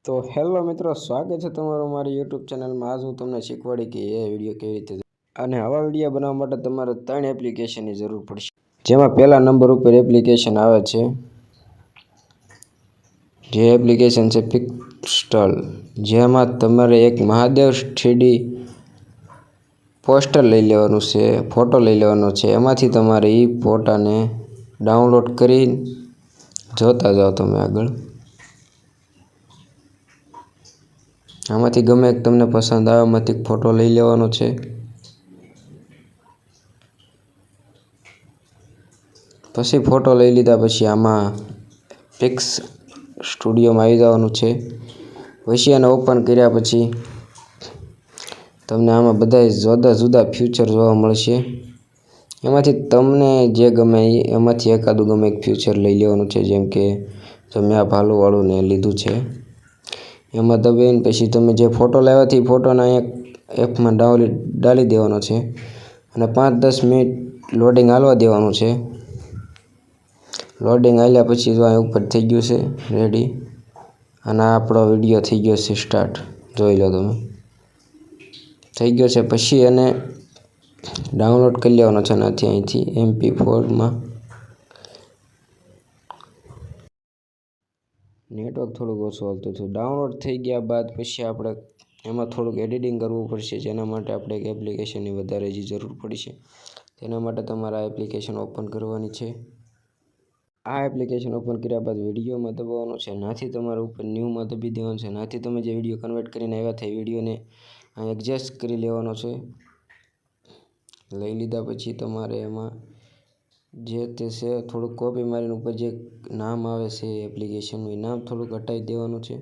તો હેલો મિત્રો, સ્વાગત છે તમારું મારી યુટ્યુબ ચેનલમાં। આજ હું તમને શીખવાડી કે એ વિડીયો કેવી રીતે અને આવા વિડીયો બનાવવા માટે તમારે 3 એપ્લિકેશનની જરૂર પડશે, જેમાં પહેલા નંબર ઉપર એપ્લિકેશન આવે છે જે એપ્લિકેશન છે પિક્સલ, જેમાં તમારે એક મહાદેવ 3D પોસ્ટર લઈ લેવાનું છે, ફોટો લઈ લેવાનો છે। એમાંથી તમારે એ ફોટાને ડાઉનલોડ કરી જોતા જાઓ તમે આગળ। આમાંથી ગમે એક તમને પસંદ આવે એમાંથી ફોટો લઈ લેવાનો છે। પછી ફોટો લઈ લીધા પછી આમાં પિક્સ સ્ટુડિયોમાં આવી જવાનું છે। પછી એને ઓપન કર્યા પછી તમને આમાં બધા જુદા જુદા ફ્યુચર જોવા મળશે। એમાંથી તમને જે ગમે એમાંથી એકાદું ગમે એક ફ્યુચર લઈ લેવાનું છે। જેમ કે મેં આ ભાલુવાળું ને લીધું છે। એમાં દબાવીને પછી તમે જે ફોટો લાવ્યા તે ફોટોને એક એપમાં ડાલી દેવાનો છે અને 5-10 મિનિટ લોડિંગ હાલવા દેવાનું છે। લોડિંગ હાલ્યા પછી જો અહીં ઉપર થઈ ગયું છે રેડી, અને આપણો વિડીયો થઈ ગયો છે સ્ટાર્ટ, જોઈ લો તમે થઈ ગયો છે। પછી એને ડાઉનલોડ કરી લેવાનો છે અહીંથી MP4માં। નેટવર્ક થોડુંક ઓછું હાલતું હતું। ડાઉનલોડ થઈ ગયા બાદ પછી આપણે એમાં થોડુંક એડિટિંગ કરવું પડશે, જેના માટે આપણે એક એપ્લિકેશનની વધારે જ જરૂર પડશે। તેના માટે તમારે આ એપ્લિકેશન ઓપન કરવાની છે। આ એપ્લિકેશન ઓપન કર્યા બાદ વિડીયોમાં દબાવવાનું છે, નાથી તમારે ઉપર ન્યૂમાં દબી દેવાનું છે। નાથી તમે જે વિડીયો કન્વર્ટ કરીને આવ્યા હતા એ વિડીયોને એડજસ્ટ કરી લેવાનો છે। લઈ લીધા પછી તમારે એમાં જે તે છે થોડુંક કોપી મારીને ઉપર જે નામ આવે છે એપ્લિકેશનનું એ નામ થોડુંક હટાવી દેવાનું છે।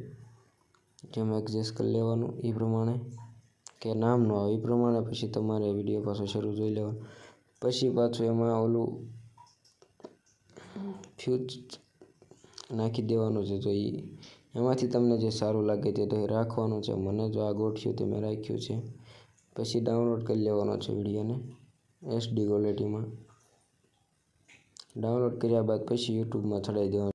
જેમ એડજસ્ટ કરી લેવાનું એ પ્રમાણે કે નામ ન આવે એ પ્રમાણે। પછી તમારે વિડીયો પાછો શરૂ જોઈ લેવાનો। પછી પાછું એમાં ઓલું ફ્યુચ નાખી દેવાનું છે, તો એમાંથી તમને જે સારું લાગે તે તો રાખવાનું છે। મને જો આ ગોઠ્યું તે મેં રાખ્યું છે। પછી ડાઉનલોડ કરી લેવાનો છે વિડીયોને SD ક્વોલિટીમાં। ડાઉનલોડ કર્યા બાદ પછી યુટ્યુબમાં ચડાવી દેવાનું।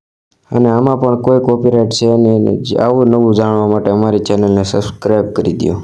અને આમાં પણ કોઈ કોપીરાઇટ છે નહીં। આવું નવું જાણવા માટે અમારી ચેનલને સબસ્ક્રાઈબ કરી દો।